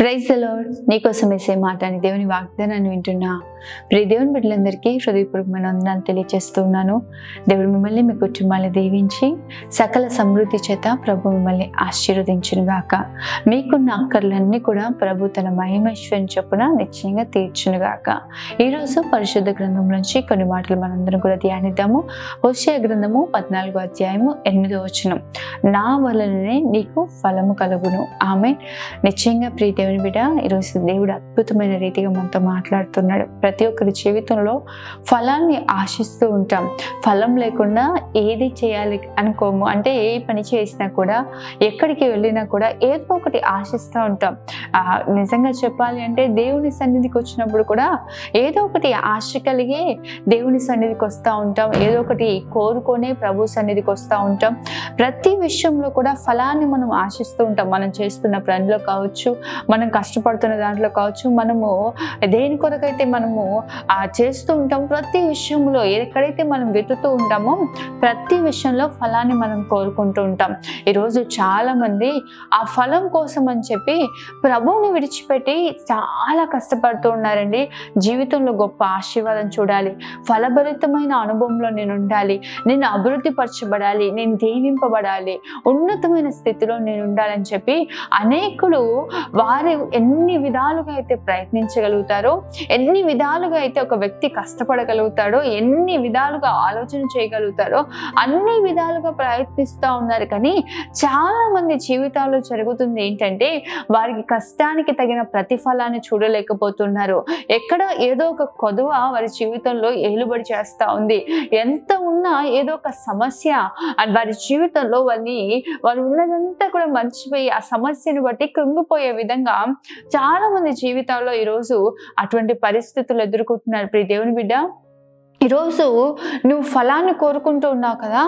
Praise the lord. నీకోసం వేసే మాట అని దేవుని వాగ్దానాన్ని వింటున్నా ప్రియ దేవుని బిడ్డలందరికీ హృదయపూర్వకమైన వందనాలు తెలియజేస్తున్నాను. దేవుడు మిమ్మల్ని మీ కుటుంబాన్ని దీవించి సకల సమృద్ధి చేత ప్రభు మిమ్మల్ని ఆశీర్వదించును గాక. మీకున్న అక్కర్లన్నీ కూడా ప్రభు తన మహిమైశ్వర్యం చొప్పున నిశ్చయంగా తీర్చును గాక. ఈరోజు పరిశుద్ధ గ్రంథం నుంచి కొన్ని మాటలు మనందరం కూడా ధ్యానిద్దాము. హోషేయ గ్రంథము 14వ అధ్యాయము 8వ వచనం, నా వలననే నీకు ఫలము కలుగును. ఆమె నిశ్చయంగా ప్రియ దేవుని బిడ్డ, ఈరోజు దేవుడు అద్భుతమైన రీతిగా మనతో మాట్లాడుతున్నాడు. ప్రతి ఒక్కరి జీవితంలో ఫలాన్ని ఆశిస్తూ ఉంటాం. ఫలం లేకుండా ఏది చేయాలి అనుకోము. అంటే ఏ పని చేసినా కూడా, ఎక్కడికి వెళ్ళినా కూడా ఏదో ఒకటి ఆశిస్తూ ఉంటాం. నిజంగా చెప్పాలి అంటే దేవుని సన్నిధికి వచ్చినప్పుడు కూడా ఏదో ఒకటి ఆశ కలిగి దేవుని సన్నిధికి వస్తూ ఉంటాం. ఏదో ఒకటి కోరుకొనే ప్రభు సన్నిధికి వస్తూ ఉంటాం. ప్రతి విషయంలో కూడా ఫలాన్ని మనం ఆశిస్తూ ఉంటాం. మనం చేస్తున్న పనిలో కావచ్చు, మనం కష్టపడుతున్న దాంట్లో కావచ్చు, మనము దేని కొరకైతే మనము చేస్తూ ఉంటాం. ప్రతి విషయంలో ఎక్కడైతే మనం వెతుకుతూ ఉంటామో ప్రతి విషయంలో ఫలాన్ని మనం కోరుకుంటూ ఉంటాం. ఈరోజు చాలా మంది ఆ ఫలం కోసం అని చెప్పి ప్రభువుని విడిచిపెట్టి చాలా కష్టపడుతూ ఉన్నారండి. జీవితంలో గొప్ప ఆశీర్వాదం చూడాలి, ఫలభరితమైన అనుభవంలో నేను ఉండాలి, నేను అభివృద్ధి పరచబడాలి, నేను దీవింపబడాలి, ఉన్నతమైన స్థితిలో నేను ఉండాలని చెప్పి అనేకులు వారు ఎన్ని విధాలుగా అయితే ప్రయత్నించగలుగుతారో, ఎన్ని విధాలుగా అయితే ఒక వ్యక్తి కష్టపడగలుగుతాడో, ఎన్ని విధాలుగా ఆలోచన చేయగలుగుతారో అన్ని విధాలుగా ప్రయత్నిస్తూ ఉన్నారు. కానీ చాలా మంది జీవితాల్లో జరుగుతుంది ఏంటంటే వారికి కష్టానికి తగిన ప్రతిఫలాన్ని చూడలేకపోతున్నారు. ఎక్కడ ఏదో ఒక కొదువ వారి జీవితంలో ఏలుబడి చేస్తూ ఉంది. ఎంత ఉన్నా ఏదో ఒక సమస్య వారి జీవితంలో వారు ఉన్నదంతా కూడా మర్చిపోయి ఆ సమస్యను బట్టి కృంగిపోయే విధంగా చాలా మంది జీవితాల్లో ఈరోజు అటువంటి పరిస్థితులు ఎదుర్కొంటున్నారు. ప్రియ దేవుని బిడ్డ, ఈరోజు నువ్వు ఫలాన్ని కోరుకుంటూ ఉన్నావు కదా,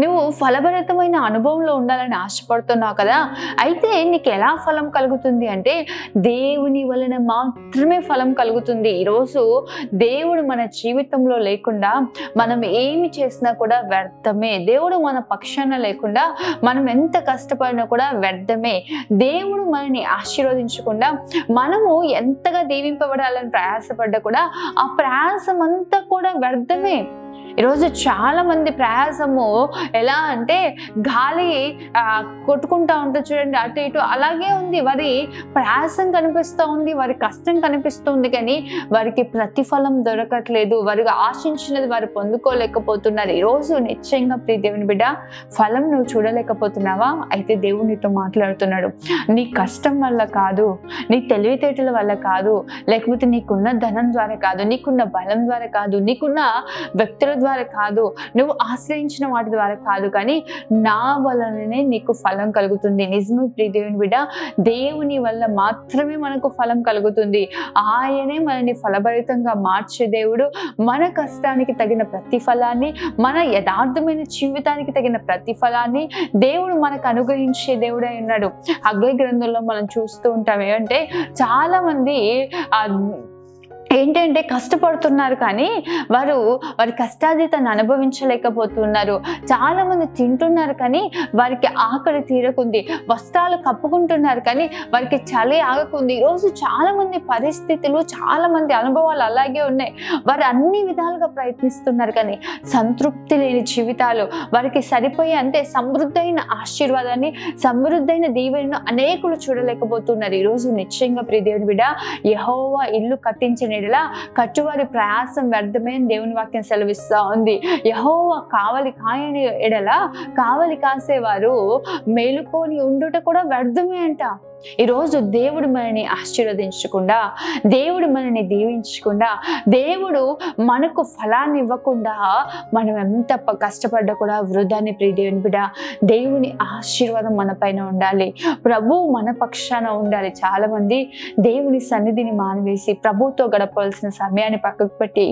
నువ్వు ఫలభరితమైన అనుభవంలో ఉండాలని ఆశపడుతున్నావు కదా. అయితే నీకు ఎలా ఫలం కలుగుతుంది అంటే దేవుని వలన మాత్రమే ఫలం కలుగుతుంది. ఈరోజు దేవుడు మన జీవితంలో లేకుండా మనం ఏమి చేసినా కూడా వ్యర్థమే. దేవుడు మన పక్షాన లేకుండా మనం ఎంత కష్టపడినా కూడా వ్యర్థమే. దేవుడు మనని ఆశీర్వదించకుండా మనము ఎంతగా దీవింపబడాలని ప్రయాసపడ్డా కూడా ఆ ప్రయాసం అంతా కూడా వ్యర్థమే. ఈరోజు చాలా మంది ప్రయాసము ఎలా అంటే గాలి కొట్టుకుంటా ఉంటుంది చూడండి, అటు ఇటు అలాగే ఉంది. వారి ప్రయాసం కనిపిస్తూ ఉంది, వారి కష్టం కనిపిస్తుంది, కానీ వారికి ప్రతిఫలం దొరకట్లేదు. వారికి ఆశించినది వారు పొందుకోలేకపోతున్నారు. ఈరోజు నిశ్చయంగా ప్రియ దేవుని బిడ్డ, ఫలం నువ్వు చూడలేకపోతున్నావా? అయితే దేవుడు నీతో మాట్లాడుతున్నాడు. నీ కష్టం వల్ల కాదు, నీ తెలివితేటల వల్ల కాదు, లేకపోతే నీకున్న ధనం ద్వారా కాదు, నీకున్న బలం ద్వారా కాదు, నీకున్న వ్యక్తుల ద్వారా కాదు, నువ్వు ఆశ్రయించిన వాటి ద్వారా కాదు, కానీ నా వలననే నీకు ఫలం కలుగుతుంది. నిజమే ప్రియ దేవుని బిడ్డ, దేవుని వల్ల మాత్రమే మనకు ఫలం కలుగుతుంది. ఆయనే మనని ఫలభరితంగా మార్చే దేవుడు. మన కష్టానికి తగిన ప్రతిఫలాన్ని, మన యథార్థమైన జీవితానికి తగిన ప్రతిఫలాన్ని దేవుడు మనకు అనుగ్రహించే దేవుడై ఉన్నాడు. హగ్గై గ్రంథంలో మనం చూస్తూ ఉంటాం ఏమంటే చాలా మంది ఏంటంటే కష్టపడుతున్నారు, కానీ వారి కష్టార్జితాన్ని అనుభవించలేకపోతున్నారు. చాలా మంది తింటున్నారు, కానీ వారికి ఆకలి తీరకుంది. వస్త్రాలు కప్పుకుంటున్నారు, కానీ వారికి చలి ఆగకుంది. ఈరోజు చాలా మంది పరిస్థితులు, చాలా మంది అనుభవాలు అలాగే ఉన్నాయి. వారు అన్ని విధాలుగా ప్రయత్నిస్తున్నారు, కానీ సంతృప్తి లేని జీవితాలు, వారికి సరిపోయే అంటే సమృద్ధైన ఆశీర్వాదాన్ని, సమృద్ధైన దీవెనను అనేకులు చూడలేకపోతున్నారు. ఈరోజు నిశ్చయంగా ప్రియ దేవుని బిడ్డ, యెహోవా ఇల్లు కట్టించిన కట్టువారి ప్రయాసం వ్యర్థమే అని దేవుని వాక్యం సెలవిస్తా ఉంది. యెహోవా కావలి కాయని ఎడల కావలి కాసేవారు మేలుకొని ఉండుట కూడా వ్యర్థమే అంట. ఈరోజు దేవుడు మనని ఆశీర్వదించకుండా, దేవుడు మనని దీవించకుండా, దేవుడు మనకు ఫలాన్ని ఇవ్వకుండా మనం ఎంత కష్టపడ్డా కూడా వృధాని. ప్రియ దేవుని బిడ్డ, దేవుని ఆశీర్వాదం మన పైన ఉండాలి, ప్రభువు మన పక్షాన ఉండాలి. చాలా మంది దేవుని సన్నిధిని మానివేసి ప్రభుతో గడపవలసిన సమయాన్ని పక్కకు పెట్టి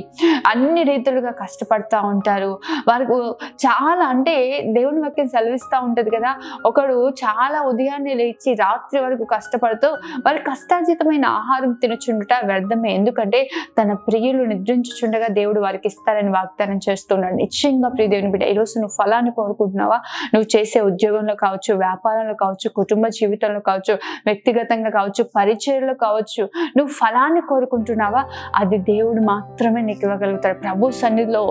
అన్ని రీతులుగా కష్టపడతా ఉంటారు. వారికి చాలా అంటే దేవుని వాక్యం సెలవిస్తూ ఉంటది కదా, ఒకడు చాలా ఉదయాన్నే లేచి రాత్రి వరకు కొరకు కష్టపడుతూ వారి కష్టార్జితమైన ఆహారం తినుచుండుట వ్యర్థమే, ఎందుకంటే తన ప్రియులు నిద్రించుచుండగా దేవుడు వారికి ఇస్తారని వాగ్దానం చేస్తున్నాడు. నిశ్చయంగా ప్రియ దేవుని బిడ్డ, ఈరోజు నువ్వు ఫలాన్ని కోరుకుంటున్నావా? నువ్వు చేసే ఉద్యోగంలో కావచ్చు, వ్యాపారంలో కావచ్చు, కుటుంబ జీవితంలో కావచ్చు, వ్యక్తిగతంగా కావచ్చు, పరిచయంలో కావచ్చు, నువ్వు ఫలాన్ని కోరుకుంటున్నావా? అది దేవుడు మాత్రమే నీకు ఇవ్వగలుగుతాడు. ప్రభు సన్నిధిలో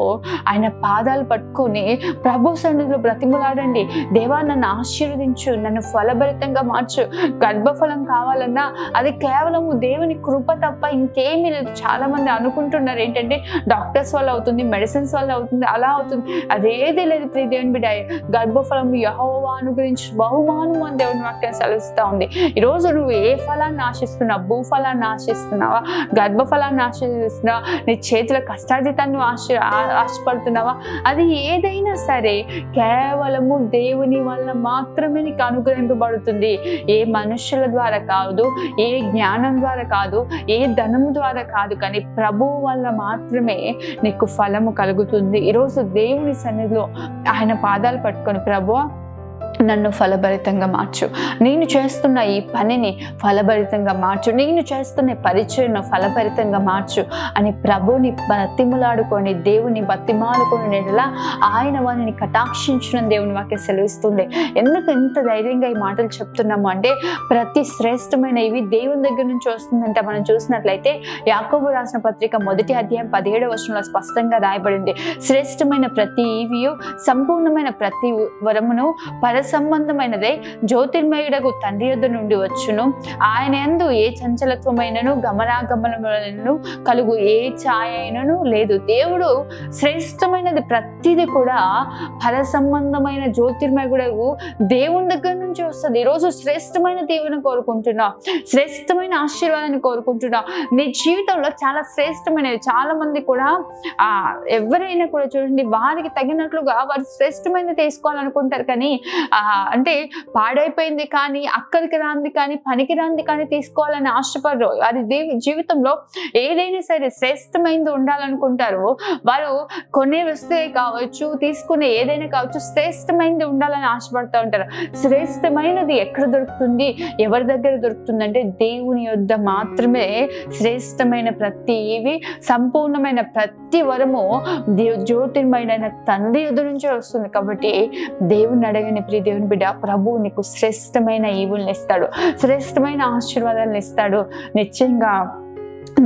ఆయన పాదాలు పట్టుకొని ప్రభు సన్నిధిలో బ్రతిమలాడండి. దేవా, నన్ను ఆశీర్వదించు, నన్ను ఫలభరితంగా మార్చు. గర్భఫలం కావాలన్నా అది కేవలము దేవుని కృప తప్ప ఇంకేమీ లేదు. చాలా మంది అనుకుంటున్నారు ఏంటంటే డాక్టర్స్ వల్ల అవుతుంది, మెడిసిన్స్ వల్ల అవుతుంది, అలా అవుతుంది. అదేది లేదు ప్రియ దేవుని బిడ్డ. గర్భఫలం యెహోవా అనుగ్రహించు బహుమానం అని దేవుని వాక్యం సెలవిస్తూ ఉంది. ఈరోజు నువ్వు ఏ ఫలాన్ని ఆశిస్తున్నావు? భూఫలాన్ని ఆశిస్తున్నావా? గర్భఫలాన్ని ఆశిస్తున్నావా? నీ చేతుల కష్టార్జితాన్ని ఆశపడుతున్నావా? అది ఏదైనా సరే కేవలము దేవుని వల్ల మాత్రమే నీకు అనుగ్రహింపబడుతుంది. ఏ మనుషుల ద్వారా కాదు, ఏ జ్ఞానం ద్వారా కాదు, ఏ ధనము ద్వారా కాదు, కానీ ప్రభువు వల్ల మాత్రమే నీకు ఫలము కలుగుతుంది. ఈరోజు దేవుని సన్నిధిలో ఆయన పాదాలు పట్టుకొని, ప్రభువా నన్ను ఫలభరితంగా మార్చు, నేను చేస్తున్న ఈ పనిని ఫలభరితంగా మార్చు, నేను చేస్తున్న పరిచయను ఫలభరితంగా మార్చు అని ప్రభుని బతిమలాడుకొని, దేవుని బతిమాలుకొని ఆయన వారిని కటాక్షించిన దేవుని వాక్యం సెలవిస్తుంది. ఎందుకు ఇంత ధైర్యంగా ఈ మాటలు చెప్తున్నాము అంటే ప్రతి శ్రేష్టమైన ఇవి దేవుని దగ్గర నుంచి వస్తుందంట. మనం చూసినట్లయితే యాకోబు రాసిన పత్రిక 1వ అధ్యాయం 17వ వచనంలో స్పష్టంగా రాయబడింది, శ్రేష్టమైన ప్రతి ఈవియు సంపూర్ణమైన ప్రతి వరమును సంబంధమైనదే జ్యోతిర్మయుడకు తండ్రి యొద్ద నుండి వచ్చును. ఆయన యందు ఏ చంచలత్వమైనను గమనాగమనములను కలుగు ఏ ఛాయ అయినను లేదు. దేవుడు శ్రేష్టమైనది ప్రతిది కూడా ఫల సంబంధమైన జ్యోతిర్మయుడకు దేవుని దగ్గర నుంచి వస్తుంది. ఈరోజు శ్రేష్టమైన దేవుని కోరుకుంటున్నా, శ్రేష్టమైన ఆశీర్వాదాన్ని కోరుకుంటున్నా. నీ జీవితంలో చాలా శ్రేష్టమైనది. చాలా మంది కూడా ఎవరైనా కూడా చూడండి, వారికి తగినట్లుగా వారు శ్రేష్టమైనది తీసుకోవాలనుకుంటారు, కానీ అంటే పాడైపోయింది కానీ, అక్కడికి రాంది కానీ, పనికి రాంది కానీ తీసుకోవాలని ఆశపడరు. వారి జీవితంలో ఏదైనా సరే శ్రేష్టమైనది ఉండాలనుకుంటారు. వారు కొనే వస్తువే కావచ్చు, తీసుకునే ఏదైనా కావచ్చు, శ్రేష్టమైనది ఉండాలని ఆశపడుతూ ఉంటారు. శ్రేష్టమైనది ఎక్కడ దొరుకుతుంది, ఎవరి దగ్గర దొరుకుతుంది అంటే దేవుని యొద్ద మాత్రమే. శ్రేష్టమైన ప్రతి ఇవి, సంపూర్ణమైన ప్రతి వరము జ్యోతిర్మయుడైన తండ్రి యొద్ద నుంచే వస్తుంది. కాబట్టి దేవుని అడగని ప్రియ దేవుని బిడ్డ, ప్రభువు నీకు శ్రేష్టమైన ఈవుల్ని ఇస్తాడు, శ్రేష్టమైన ఆశీర్వాదాలను ఇస్తాడు. నిశ్చయంగా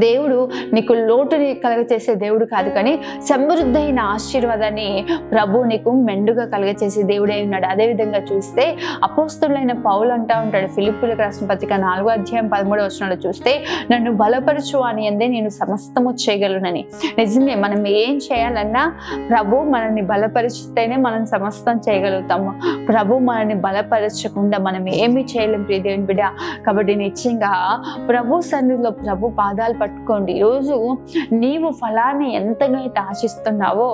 దేవుడు నీకు లోటుని కలగచేసే దేవుడు కాదు, కానీ సమృద్ధైన ఆశీర్వాదాన్ని ప్రభు నీకు మెండుగా కలగచేసే దేవుడై ఉన్నాడు. అదేవిధంగా చూస్తే అపోస్తులైన పౌలు అంటా ఉంటాడు ఫిలిప్పీయులకు రాసిన పత్రిక 4వ అధ్యాయం 13వ వచనంలో చూస్తే, నన్ను బలపరచు అని అందే నేను సమస్తము చేయగలనని. నిజమే, మనం ఏం చేయాలన్నా ప్రభు మనల్ని బలపరిచితేనే మనం సమస్తం చేయగలుగుతాము. ప్రభు మనల్ని బలపరచకుండా మనం ఏమీ చేయలేం ప్రియ దేవుని బిడ్డ. కాబట్టి నిశ్చయంగా ప్రభు సన్నిధిలో ప్రభు పాదాలు పట్టుకోండి. ఈరోజు నీవు ఫలాన్ని ఎంతగా అయితే ఆశిస్తున్నావో,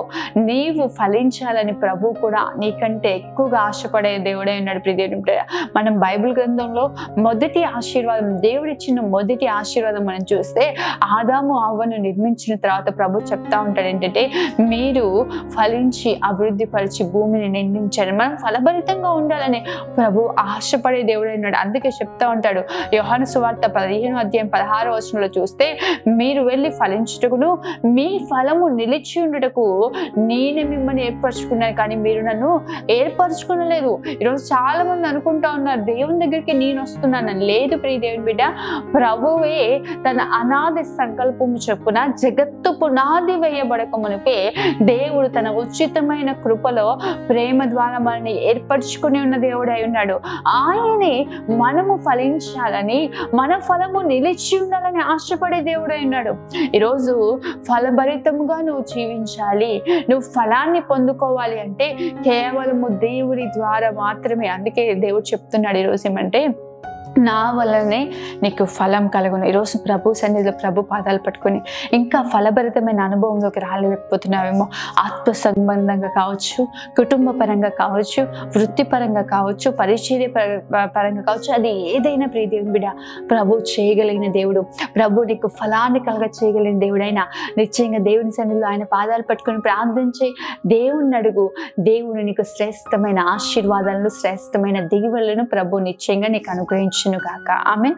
నీవు ఫలించాలని ప్రభు కూడా నీకంటే ఎక్కువగా ఆశపడే దేవుడే ఉన్నాడు ప్రియ దేవుని బిడ్డ. మనం బైబిల్ గ్రంథంలో మొదటి ఆశీర్వాదం, దేవుడిచ్చిన మొదటి ఆశీర్వాదం మనం చూస్తే, ఆదాము అవ్వను నిర్మించిన తర్వాత ప్రభు చెప్తా ఉంటాడు ఏంటంటే, మీరు ఫలించి అభివృద్ధి పరిచి భూమిని నిండించారు. మనం ఫలభరితంగా ఉండాలని ప్రభు ఆశపడే దేవుడే ఉన్నాడు. అందుకే చెప్తా ఉంటాడు యోహాను సువార్త 15వ అధ్యాయం 16వ వచనంలో చూస్తే, మీరు వెళ్ళి ఫలించుటకును మీ ఫలము నిలిచి ఉండుటకు నేనే మిమ్మల్ని ఏర్పరచుకున్నాను, కానీ మీరు నన్ను ఏర్పరచుకునలేదు. ఈరోజు చాలా మంది అనుకుంటా ఉన్నారు దేవుని దగ్గరికి నేను వస్తున్నానని. లేదు ప్రియ దేవుని బిడ్డ, ప్రభువే తన అనాది సంకల్పము చొప్పున జగత్తు పునాది వేయబడక మునిపే దేవుడు తన ఉచితమైన కృపలో ప్రేమ ద్వారా మనల్ని ఏర్పరచుకుని ఉన్న దేవుడై ఉన్నాడు. ఆయనే మనము ఫలించాలని, మన ఫలము నిలిచి ఉండాలని ఆశపడే దేవుడై ఉన్నాడు. ఈరోజు ఫలభరితంగా నువ్వు జీవించాలి, నువ్వు ఫలాన్ని పొందుకోవాలి అంటే కేవలము దేవుడి ద్వారా మాత్రమే. అందుకే దేవుడు చెప్తున్నాడు ఈరోజు ఏమంటే, నా వల్లనే నీకు ఫలం కలుగును. ఈరోజు ప్రభు సన్నిధిలో ప్రభు పాదాలు పట్టుకొని ఇంకా ఫలభరితమైన అనుభవంలోకి రాలేకపోతున్నావేమో. ఆత్మ సంబంధంగా కావచ్చు, కుటుంబ పరంగా కావచ్చు, వృత్తిపరంగా కావచ్చు, పరిచర్య పరంగా కావచ్చు, అది ఏదైనా ప్రియ దేవుని బిడ్డ, ప్రభు చేయగలిగిన దేవుడు. ప్రభు నీకు ఫలాన్ని కలగ చేయగలిగిన దేవుడైనా నిశ్చయంగా దేవుని సన్నిధిలో ఆయన పాదాలు పట్టుకొని ప్రార్థించి దేవుని అడుగు. దేవుడు నీకు శ్రేష్టమైన ఆశీర్వాదాలను, శ్రేష్టమైన దీవెనలను ప్రభు నిశ్చయంగా నీకు అనుగ్రహించి బలపరచును గాక. ఆమె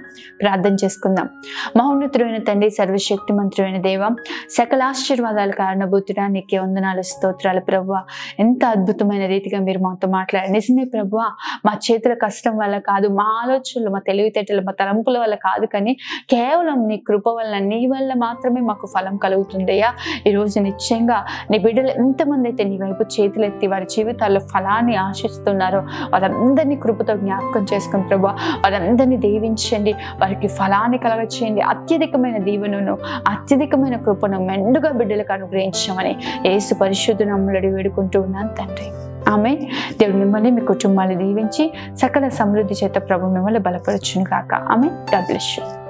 ప్రార్థన చేసుకుందాం. మహోన్నతుడైన తండ్రి, సర్వశక్తిమంతుడైన దేవ, సకల ఆశీర్వాదాల కారణభూతుడా, నీకే వందనాలు, స్తోత్రాలు ప్రభువా. ఎంత అద్భుతమైన రీతిగా మీరు మాతో మాట్లాడారు. నిజమే ప్రభువా, మా చేతుల కష్టం వల్ల కాదు, మా ఆలోచనలు, మా తెలివితేటలు, మా తలంపుల వల్ల కాదు, కానీ కేవలం నీ కృప వల్ల, నీ వల్ల మాత్రమే మాకు ఫలం కలుగుతుందయ్యా. ఈరోజు నిశ్చయంగా నీ బిడ్డలు ఎంతమంది అయితే నీ వైపు చేతులెత్తి వారి జీవితాల్లో ఫలాన్ని ఆశిస్తున్నారో వారందరినీ కృపతో జ్ఞాపకం చేసుకుని ప్రభువా, వారందరినీ దీవించండి, వారికి ఫలాన్ని కలగచేయండి. అత్యధికమైన దీవెనను, అత్యధికమైన కృపను మెండుగా బిడ్డలకు అనుగ్రహించమని యేసు పరిశుద్ధ నామములో వేడుకుంటూ ఉన్నాను తండ్రి. ఆమేన్. దేవుడు మిమ్మల్ని, మీ కుటుంబాన్ని దీవించి సకల సమృద్ధి చేత ప్రభు మిమ్మల్ని బలపరచును గాక. ఆమేన్. God bless you.